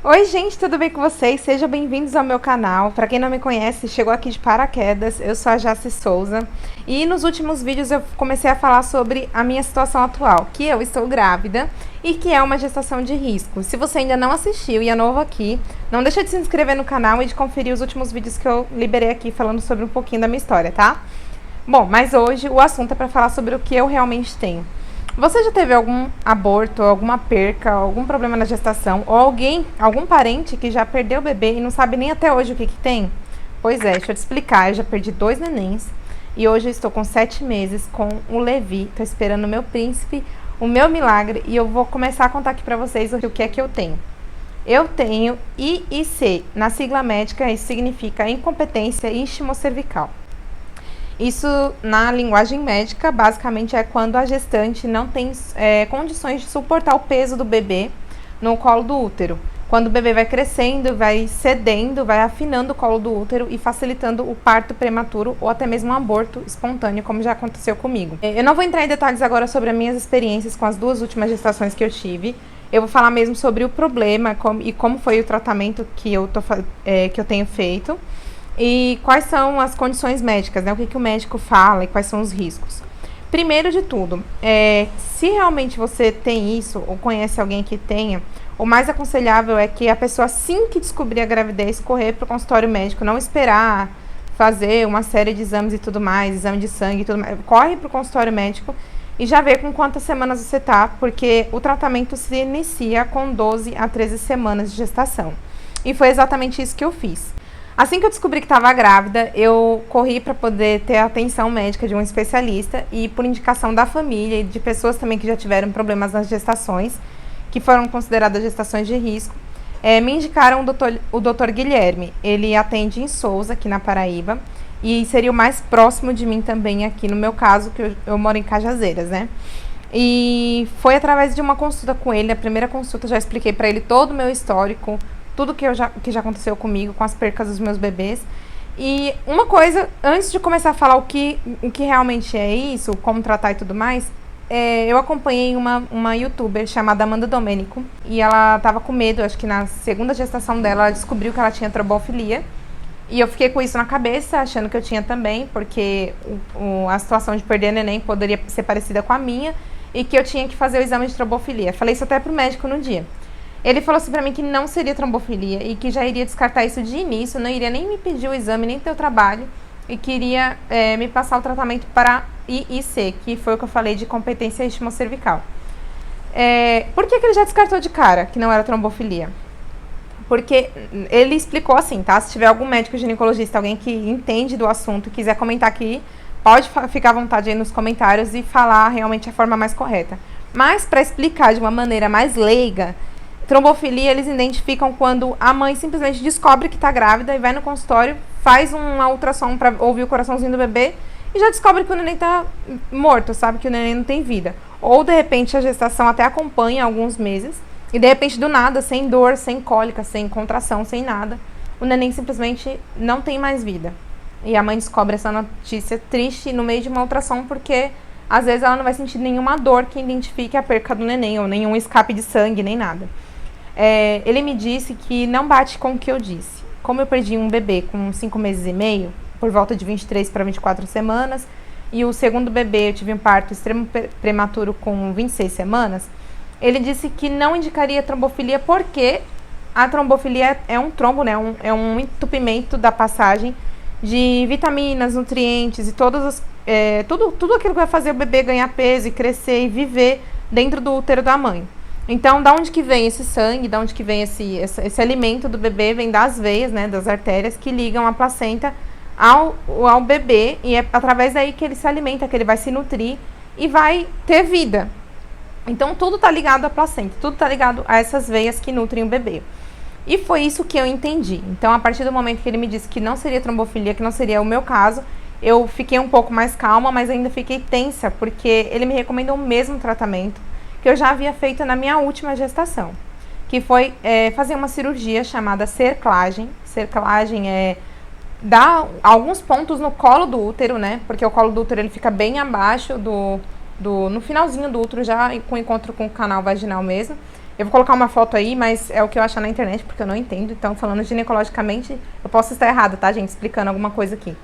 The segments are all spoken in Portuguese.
Oi gente, tudo bem com vocês? Sejam bem-vindos ao meu canal. Para quem não me conhece, chegou aqui de paraquedas, eu sou a Jaci Souza. E nos últimos vídeos eu comecei a falar sobre a minha situação atual, que eu estou grávida e que é uma gestação de risco. Se você ainda não assistiu e é novo aqui, não deixa de se inscrever no canal e de conferir os últimos vídeos que eu liberei aqui falando sobre um pouquinho da minha história, tá? Bom, mas hoje o assunto é para falar sobre o que eu realmente tenho. Você já teve algum aborto, alguma perca, algum problema na gestação? Ou algum parente que já perdeu o bebê e não sabe nem até hoje o que tem? Pois é, deixa eu te explicar. Eu já perdi 2 nenéns e hoje eu estou com 7 meses com o Levi. Estou esperando o meu príncipe, o meu milagre, e eu vou começar a contar aqui pra vocês o que é que eu tenho. Eu tenho IIC. Na sigla médica, isso significa incompetência istimocervical. Isso, na linguagem médica, basicamente é quando a gestante não tem condições de suportar o peso do bebê no colo do útero. Quando o bebê vai crescendo, vai cedendo, vai afinando o colo do útero e facilitando o parto prematuro ou até mesmo um aborto espontâneo, como já aconteceu comigo. Eu não vou entrar em detalhes agora sobre as minhas experiências com as 2 últimas gestações que eu tive. Eu vou falar mesmo sobre o problema e como foi o tratamento que eu tenho feito. E quais são as condições médicas, né? O que o médico fala e quais são os riscos. Primeiro de tudo, se realmente você tem isso ou conhece alguém que tenha, o mais aconselhável é que a pessoa, assim que descobrir a gravidez, correr para o consultório médico, não esperar fazer uma série de exames e tudo mais, exame de sangue e tudo mais. Corre para o consultório médico e já vê com quantas semanas você tá, porque o tratamento se inicia com 12 a 13 semanas de gestação. E foi exatamente isso que eu fiz. Assim que eu descobri que estava grávida, eu corri para poder ter a atenção médica de um especialista e por indicação da família e de pessoas também que já tiveram problemas nas gestações, que foram consideradas gestações de risco, me indicaram o Dr. Guilherme. Ele atende em Souza, aqui na Paraíba, e seria o mais próximo de mim também aqui no meu caso, que eu moro em Cajazeiras, né? E foi através de uma consulta com ele, a primeira consulta, já expliquei para ele todo o meu histórico, tudo que já aconteceu comigo, com as percas dos meus bebês. E uma coisa, antes de começar a falar o que realmente é isso, como tratar e tudo mais, eu acompanhei uma youtuber chamada Amanda Domênico, e ela tava com medo, acho que na segunda gestação dela, ela descobriu que ela tinha trombofilia. E eu fiquei com isso na cabeça, achando que eu tinha também, porque a situação de perder neném poderia ser parecida com a minha, e que eu tinha que fazer o exame de trombofilia. Falei isso até pro médico no dia. Ele falou assim pra mim que não seria trombofilia e que já iria descartar isso de início, não iria nem me pedir o exame, nem ter o trabalho, e queria me passar o tratamento para IIC, que foi o que eu falei de competência istimocervical. Por que ele já descartou de cara que não era trombofilia? Porque ele explicou assim, tá? Se tiver algum médico ginecologista, alguém que entende do assunto e quiser comentar aqui, pode ficar à vontade aí nos comentários e falar realmente a forma mais correta. Mas para explicar de uma maneira mais leiga, trombofilia eles identificam quando a mãe simplesmente descobre que está grávida e vai no consultório, faz uma ultrassom para ouvir o coraçãozinho do bebê e já descobre que o neném está morto, sabe? Que o neném não tem vida. Ou de repente a gestação até acompanha alguns meses e de repente do nada, sem dor, sem cólica, sem contração, sem nada, o neném simplesmente não tem mais vida. E a mãe descobre essa notícia triste no meio de uma ultrassom porque às vezes ela não vai sentir nenhuma dor que identifique a perca do neném ou nenhum escape de sangue, nem nada. Ele me disse que não bate com o que eu disse. Como eu perdi um bebê com 5 meses e meio, por volta de 23 para 24 semanas, e o segundo bebê eu tive um parto extremo prematuro com 26 semanas, ele disse que não indicaria trombofilia porque a trombofilia é um trombo, né? É um entupimento da passagem de vitaminas, nutrientes e tudo aquilo que vai fazer o bebê ganhar peso e crescer e viver dentro do útero da mãe. Então, da onde que vem esse sangue, da onde que vem esse alimento do bebê? Vem das veias, né, das artérias que ligam a placenta ao bebê, e é através daí que ele se alimenta, que ele vai se nutrir e vai ter vida. Então, tudo está ligado à placenta, tudo está ligado a essas veias que nutrem o bebê. E foi isso que eu entendi. Então, a partir do momento que ele me disse que não seria trombofilia, que não seria o meu caso, eu fiquei um pouco mais calma, mas ainda fiquei tensa, porque ele me recomendou o mesmo tratamento que eu já havia feito na minha última gestação, que foi fazer uma cirurgia chamada cerclagem. Cerclagem dar alguns pontos no colo do útero, né? Porque o colo do útero ele fica bem abaixo no finalzinho do útero, já com encontro com o canal vaginal mesmo. Eu vou colocar uma foto aí, mas é o que eu achar na internet, porque eu não entendo. Então, falando ginecologicamente, eu posso estar errada, tá, gente? Explicando alguma coisa aqui.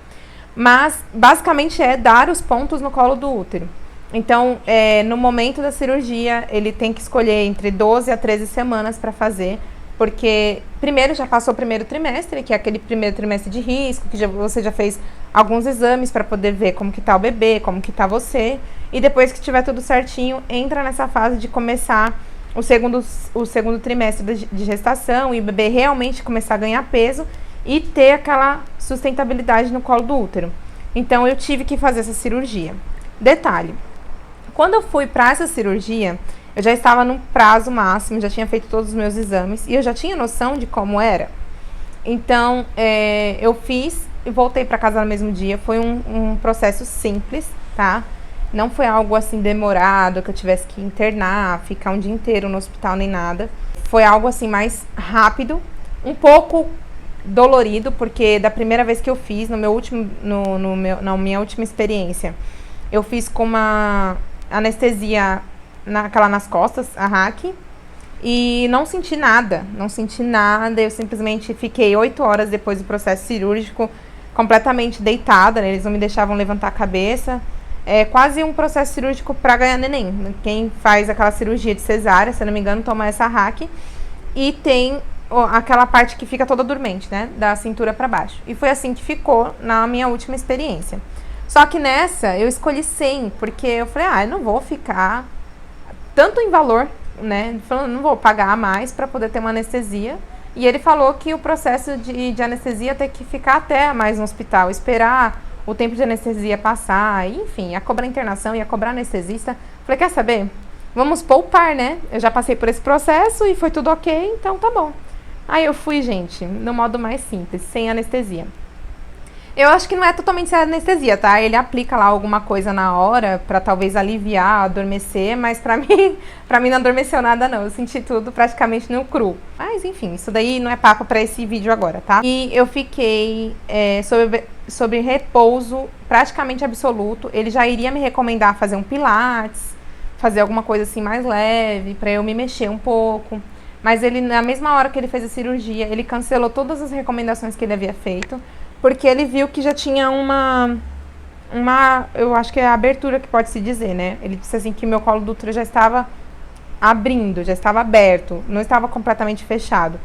Mas, basicamente, é dar os pontos no colo do útero. Então, no momento da cirurgia, ele tem que escolher entre 12 a 13 semanas para fazer, porque primeiro já passou o primeiro trimestre, que é aquele primeiro trimestre de risco, que você já fez alguns exames para poder ver como que tá o bebê, como que tá você, e depois que tiver tudo certinho, entra nessa fase de começar o segundo trimestre de gestação e o bebê realmente começar a ganhar peso e ter aquela sustentabilidade no colo do útero. Então, eu tive que fazer essa cirurgia. Detalhe, quando eu fui para essa cirurgia, eu já estava no prazo máximo, já tinha feito todos os meus exames e eu já tinha noção de como era. Então, eu fiz e voltei para casa no mesmo dia. Foi um processo simples, tá? Não foi algo assim demorado, que eu tivesse que internar, ficar um dia inteiro no hospital, nem nada. Foi algo assim mais rápido, um pouco dolorido, porque da primeira vez que eu fiz, na minha última experiência, eu fiz com uma anestesia nas costas, a RAC, e não senti nada, eu simplesmente fiquei 8 horas depois do processo cirúrgico completamente deitada, né? Eles não me deixavam levantar a cabeça, é quase um processo cirúrgico para ganhar neném. Quem faz aquela cirurgia de cesárea, se não me engano, toma essa RAC, e tem aquela parte que fica toda dormente, né, da cintura para baixo, e foi assim que ficou na minha última experiência. Só que nessa, eu escolhi 100, porque eu falei, eu não vou ficar tanto em valor, né? Falando, não vou pagar mais para poder ter uma anestesia. E ele falou que o processo de anestesia tem que ficar até mais no hospital, esperar o tempo de anestesia passar, enfim, ia cobrar internação, ia cobrar anestesista. Falei, quer saber? Vamos poupar, né? Eu já passei por esse processo e foi tudo ok, então tá bom. Aí eu fui, gente, no modo mais simples, sem anestesia. Eu acho que não é totalmente sem anestesia, tá? Ele aplica lá alguma coisa na hora pra talvez aliviar, adormecer, mas pra mim não adormeceu nada não. Eu senti tudo praticamente no cru. Mas enfim, isso daí não é papo pra esse vídeo agora, tá? E eu fiquei sobre repouso praticamente absoluto. Ele já iria me recomendar fazer um pilates, fazer alguma coisa assim mais leve, pra eu me mexer um pouco. Mas ele, na mesma hora que ele fez a cirurgia, ele cancelou todas as recomendações que ele havia feito, porque ele viu que já tinha eu acho que é a abertura que pode se dizer, né? Ele disse assim que meu colo do útero já estava abrindo, já estava aberto, não estava completamente fechado.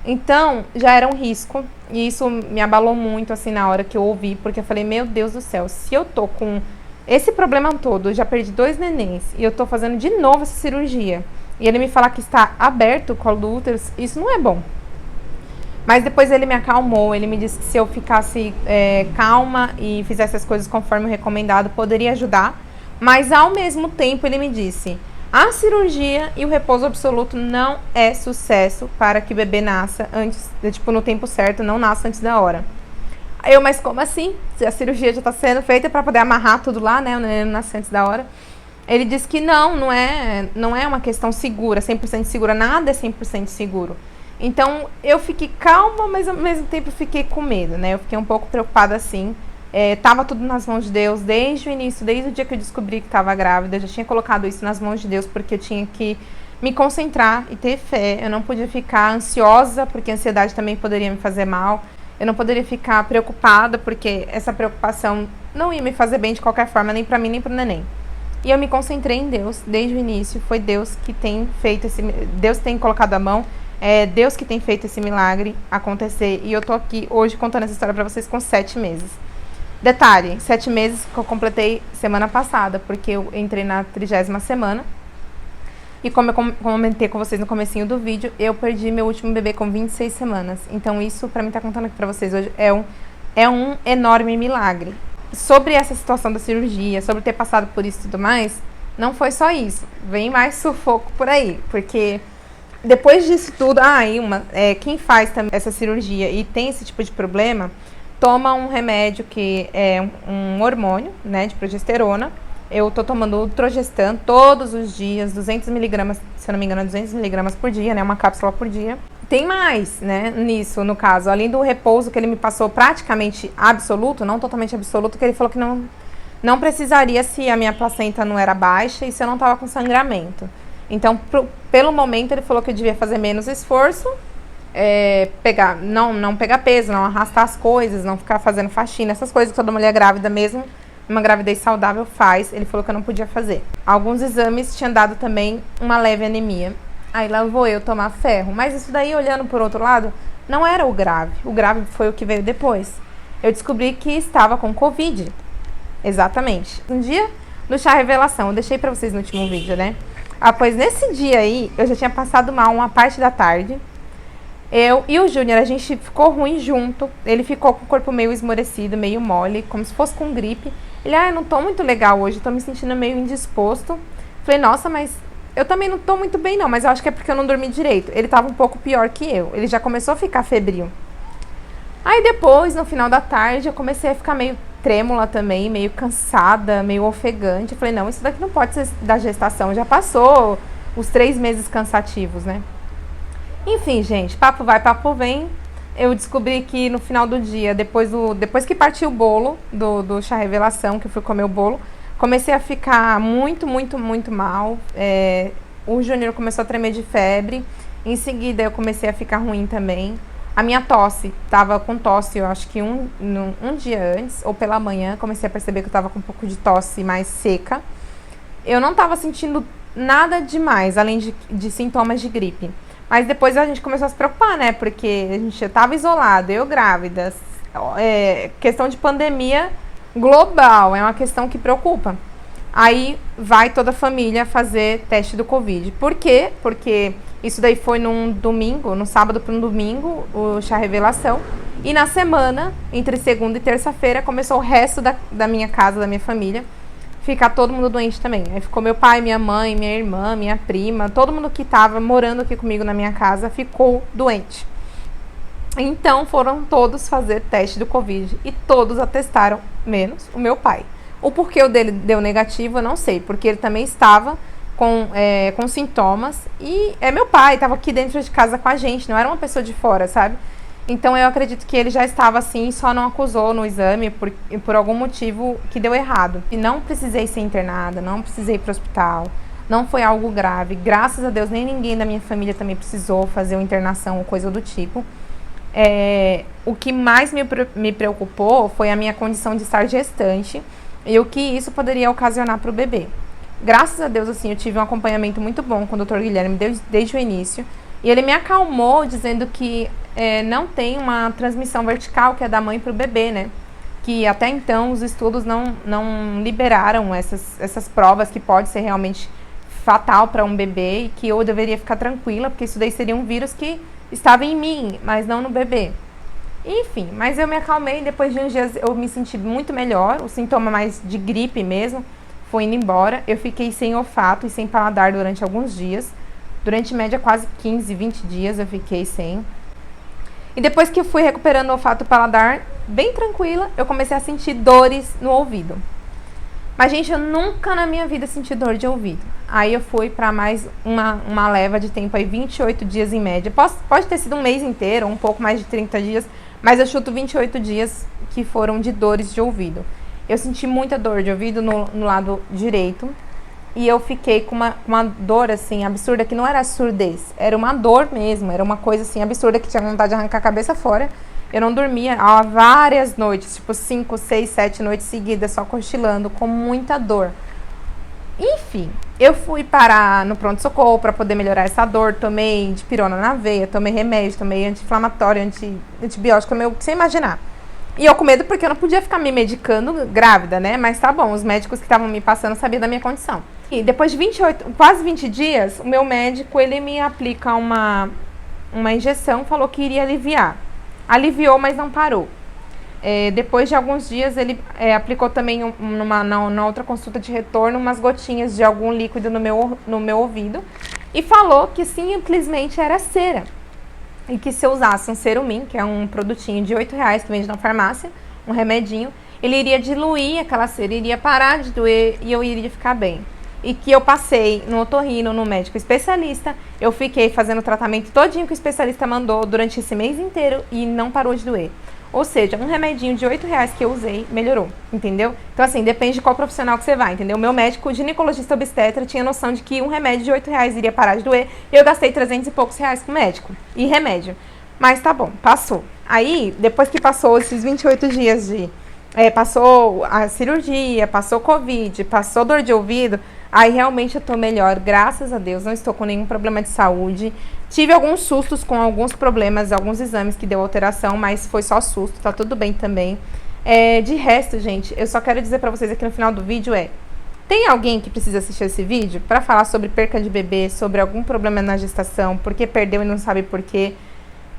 Então, já era um risco, e isso me abalou muito, assim, na hora que eu ouvi, porque eu falei, meu Deus do céu, se eu tô com esse problema todo, eu já perdi 2 nenéns, e eu tô fazendo de novo essa cirurgia, e ele me falar que está aberto o colo do útero, isso não é bom. Mas depois ele me acalmou, ele me disse que se eu ficasse calma e fizesse as coisas conforme o recomendado, poderia ajudar. Mas ao mesmo tempo ele me disse, a cirurgia e o repouso absoluto não é sucesso para que o bebê nasça antes, no tempo certo, não nasça antes da hora. Mas como assim? Se a cirurgia já está sendo feita para poder amarrar tudo lá, né, o neném nascer antes da hora. Ele disse que não é uma questão segura, 100% segura, nada é 100% seguro. Então, eu fiquei calma, mas ao mesmo tempo fiquei com medo, né? Eu fiquei um pouco preocupada assim. Tava tudo nas mãos de Deus desde o início, desde o dia que eu descobri que estava grávida. Eu já tinha colocado isso nas mãos de Deus, porque eu tinha que me concentrar e ter fé. Eu não podia ficar ansiosa, porque a ansiedade também poderia me fazer mal. Eu não poderia ficar preocupada, porque essa preocupação não ia me fazer bem de qualquer forma, nem pra mim, nem pro neném. E eu me concentrei em Deus desde o início. Foi Deus que tem feito Deus tem colocado a mão. É Deus que tem feito esse milagre acontecer. E eu tô aqui hoje contando essa história pra vocês com 7 meses. Detalhe, 7 meses que eu completei semana passada, porque eu entrei na 30ª semana. E como eu comentei com vocês no comecinho do vídeo, eu perdi meu último bebê com 26 semanas. Então isso, pra mim, tá contando aqui pra vocês hoje, é um enorme milagre. Sobre essa situação da cirurgia, sobre ter passado por isso e tudo mais, não foi só isso. Vem mais sufoco por aí, porque depois disso tudo, quem faz também essa cirurgia e tem esse tipo de problema, toma um remédio que é um hormônio, né, de progesterona. Eu tô tomando o Trogestan todos os dias, 200 miligramas, se eu não me engano, 200 miligramas por dia, né, uma cápsula por dia. Tem mais, né, nisso, no caso, além do repouso que ele me passou praticamente absoluto, não totalmente absoluto, que ele falou que não precisaria se a minha placenta não era baixa e se eu não tava com sangramento. Então, pelo momento, ele falou que eu devia fazer menos esforço, não pegar peso, não arrastar as coisas, não ficar fazendo faxina, essas coisas que toda mulher grávida mesmo, uma gravidez saudável faz. Ele falou que eu não podia fazer. Alguns exames tinham dado também uma leve anemia. Aí lá vou eu tomar ferro. Mas isso daí, olhando por outro lado, não era o grave. O grave foi o que veio depois. Eu descobri que estava com Covid. Exatamente. Um dia, no chá revelação, eu deixei pra vocês no último vídeo, né? Pois nesse dia aí, eu já tinha passado mal uma parte da tarde. Eu e o Júnior, a gente ficou ruim junto. Ele ficou com o corpo meio esmorecido, meio mole, como se fosse com gripe. Ele, eu não tô muito legal hoje, tô me sentindo meio indisposto. Falei, nossa, mas eu também não tô muito bem não, mas eu acho que é porque eu não dormi direito. Ele tava um pouco pior que eu, ele já começou a ficar febril. Aí depois, no final da tarde, eu comecei a ficar meio trêmula também, meio cansada, meio ofegante. Eu falei, não, isso daqui não pode ser da gestação, já passou os 3 meses cansativos, né? Enfim, gente, papo vai, papo vem. Eu descobri que no final do dia, depois que partiu o bolo do chá revelação, que eu fui comer o bolo, comecei a ficar muito, muito, muito mal. O Júnior começou a tremer de febre. Em seguida, eu comecei a ficar ruim também. A minha tosse, tava com tosse, eu acho que um dia antes, ou pela manhã, comecei a perceber que eu tava com um pouco de tosse mais seca. Eu não tava sentindo nada demais, além de sintomas de gripe. Mas depois a gente começou a se preocupar, né? Porque a gente tava isolado, eu grávida. Questão de pandemia global, é uma questão que preocupa. Aí vai toda a família fazer teste do Covid. Por quê? Porque isso daí foi num domingo, no sábado para um domingo, o chá revelação. E na semana, entre segunda e terça-feira, começou o resto da minha casa, da minha família, ficar todo mundo doente também. Aí ficou meu pai, minha mãe, minha irmã, minha prima, todo mundo que estava morando aqui comigo na minha casa ficou doente. Então foram todos fazer teste do Covid e todos atestaram, menos o meu pai. O porquê o dele deu negativo, eu não sei, porque ele também estava com sintomas e meu pai, estava aqui dentro de casa com a gente, não era uma pessoa de fora, sabe? Então eu acredito que ele já estava assim, só não acusou no exame por algum motivo que deu errado. E não precisei ser internada, não precisei ir para o hospital, não foi algo grave. Graças a Deus, nem ninguém da minha família também precisou fazer uma internação ou coisa do tipo. O que mais me preocupou foi a minha condição de estar gestante e o que isso poderia ocasionar para o bebê. Graças a Deus, assim, eu tive um acompanhamento muito bom com o Dr. Guilherme desde o início. E ele me acalmou dizendo que não tem uma transmissão vertical, que é da mãe para o bebê, né? Que até então os estudos não liberaram essas provas que pode ser realmente fatal para um bebê e que eu deveria ficar tranquila, porque isso daí seria um vírus que estava em mim, mas não no bebê. Enfim, mas eu me acalmei, depois de uns dias eu me senti muito melhor, o sintoma mais de gripe mesmo foi indo embora. Eu fiquei sem olfato e sem paladar durante alguns dias. Durante média quase 15, 20 dias eu fiquei sem. E depois que eu fui recuperando o olfato e o paladar, bem tranquila, eu comecei a sentir dores no ouvido. Mas, gente, eu nunca na minha vida senti dor de ouvido. Aí eu fui para mais uma leva de tempo aí, 28 dias em média. Pode ter sido um mês inteiro, um pouco mais de 30 dias, mas eu chuto 28 dias que foram de dores de ouvido. Eu senti muita dor de ouvido no lado direito. E eu fiquei com uma dor, assim, absurda, que não era surdez. Era uma dor mesmo, era uma coisa, assim, absurda, que tinha vontade de arrancar a cabeça fora. Eu não dormia há várias noites, tipo 5, 6, 7 noites seguidas, só cochilando, com muita dor. Enfim, eu fui parar no pronto-socorro para poder melhorar essa dor. Tomei dipirona na veia, tomei remédio, tomei anti-inflamatório, antibiótico, tomei o que você imaginar. E eu com medo porque eu não podia ficar me medicando grávida, né? Mas tá bom, os médicos que estavam me passando sabiam da minha condição. E depois de quase 20 dias, o meu médico, ele me aplica uma injeção, falou que iria aliviar. Aliviou, mas não parou. Depois de alguns dias, ele aplicou também na outra consulta de retorno umas gotinhas de algum líquido no meu ouvido e falou que simplesmente era cera. E que se eu usasse um Cerumin, que é um produtinho de R$8 que vende na farmácia, um remedinho, ele iria diluir aquela cera, iria parar de doer e eu iria ficar bem. E que eu passei no otorrino, no médico especialista, eu fiquei fazendo o tratamento todinho que o especialista mandou durante esse mês inteiro e não parou de doer. Ou seja, um remedinho de R$ 8 que eu usei melhorou, entendeu? Então, assim, depende de qual profissional que você vai, entendeu? O meu médico ginecologista obstetra tinha noção de que um remédio de R$ 8 iria parar de doer e eu gastei 300 e poucos reais com o médico e remédio. Mas tá bom, passou. Aí, depois que passou esses 28 dias de... passou a cirurgia, passou Covid, passou dor de ouvido... Aí realmente eu tô melhor, graças a Deus, não estou com nenhum problema de saúde. Tive alguns sustos com alguns problemas, alguns exames que deu alteração, mas foi só susto, tá tudo bem também. De resto, gente, eu só quero dizer pra vocês aqui no final do vídeo tem alguém que precisa assistir esse vídeo pra falar sobre perca de bebê, sobre algum problema na gestação, porque perdeu e não sabe por quê?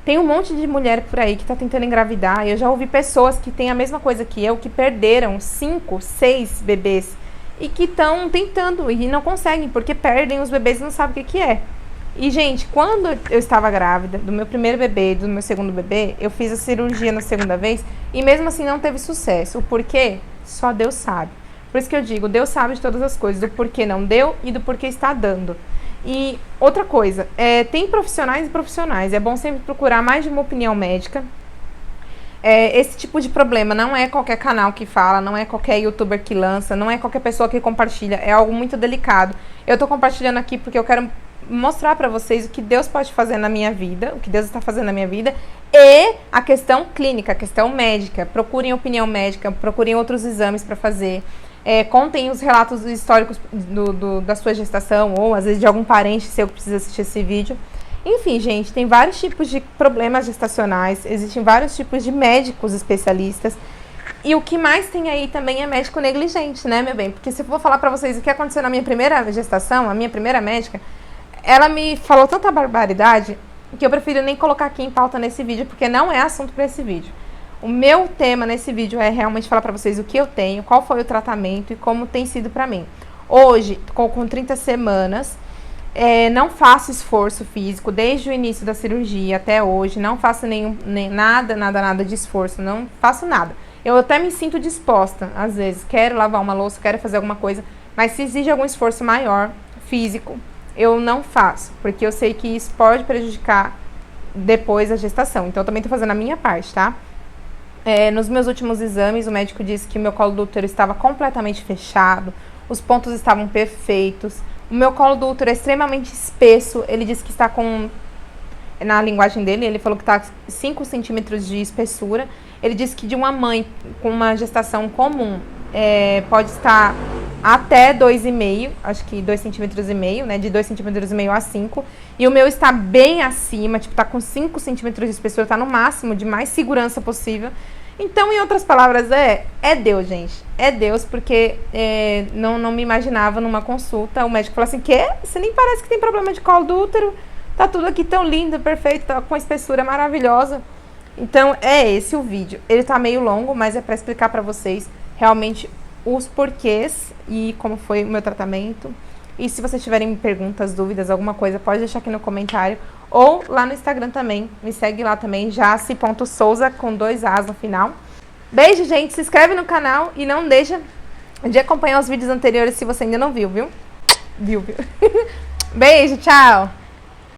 Tem um monte de mulher por aí que tá tentando engravidar, eu já ouvi pessoas que têm a mesma coisa que eu, que perderam 5, 6 bebês, e que estão tentando e não conseguem, porque perdem os bebês e não sabem o que é. E, gente, quando eu estava grávida do meu primeiro bebê e do meu segundo bebê, eu fiz a cirurgia na segunda vez e mesmo assim não teve sucesso. O porquê? Só Deus sabe. Por isso que eu digo, Deus sabe de todas as coisas, do porquê não deu e do porquê está dando. E outra coisa, tem profissionais e profissionais, é bom sempre procurar mais de uma opinião médica. Esse tipo de problema não é qualquer canal que fala, não é qualquer youtuber que lança, não é qualquer pessoa que compartilha, é algo muito delicado. Eu tô compartilhando aqui porque eu quero mostrar pra vocês o que Deus pode fazer na minha vida, o que Deus está fazendo na minha vida, e a questão clínica, a questão médica. Procurem opinião médica, procurem outros exames pra fazer. Contem os relatos históricos da sua gestação, ou às vezes de algum parente seu que precisa assistir esse vídeo. Enfim, gente, tem vários tipos de problemas gestacionais, existem vários tipos de médicos especialistas. E o que mais tem aí também é médico negligente, né, meu bem? Porque se eu for falar pra vocês o que aconteceu na minha primeira gestação, a minha primeira médica, ela me falou tanta barbaridade que eu prefiro nem colocar aqui em pauta nesse vídeo, porque não é assunto pra esse vídeo. O meu tema nesse vídeo é realmente falar pra vocês o que eu tenho, qual foi o tratamento e como tem sido pra mim. Hoje, com 30 semanas... não faço esforço físico desde o início da cirurgia até hoje, não faço nada de esforço, não faço nada. Eu até me sinto disposta, às vezes, quero lavar uma louça, quero fazer alguma coisa, mas se exige algum esforço maior, físico, eu não faço, porque eu sei que isso pode prejudicar depois a gestação, então eu também tô fazendo a minha parte, tá? Nos meus últimos exames, o médico disse que o meu colo do útero estava completamente fechado, os pontos estavam perfeitos. O meu colo do útero é extremamente espesso. Ele disse que está com... Na linguagem dele, ele falou que está 5 centímetros de espessura. Ele disse que de uma mãe com uma gestação comum pode estar até 2,5, acho que 2,5 centímetros, né? De 2,5 centímetros a 5. E o meu está bem acima, tipo, está com 5 centímetros de espessura, está no máximo de mais segurança possível. Então, em outras palavras, é Deus, gente. É Deus, porque não me imaginava numa consulta. O médico falou assim, você nem parece que tem problema de colo do útero. Tá tudo aqui tão lindo, perfeito, tá com uma espessura maravilhosa. Então, é esse o vídeo. Ele tá meio longo, mas é pra explicar pra vocês realmente os porquês e como foi o meu tratamento. E se vocês tiverem perguntas, dúvidas, alguma coisa, pode deixar aqui no comentário. Ou lá no Instagram também. Me segue lá também, jace.souza com 2 As no final. Beijo, gente. Se inscreve no canal e não deixa de acompanhar os vídeos anteriores se você ainda não viu, viu? Beijo, tchau!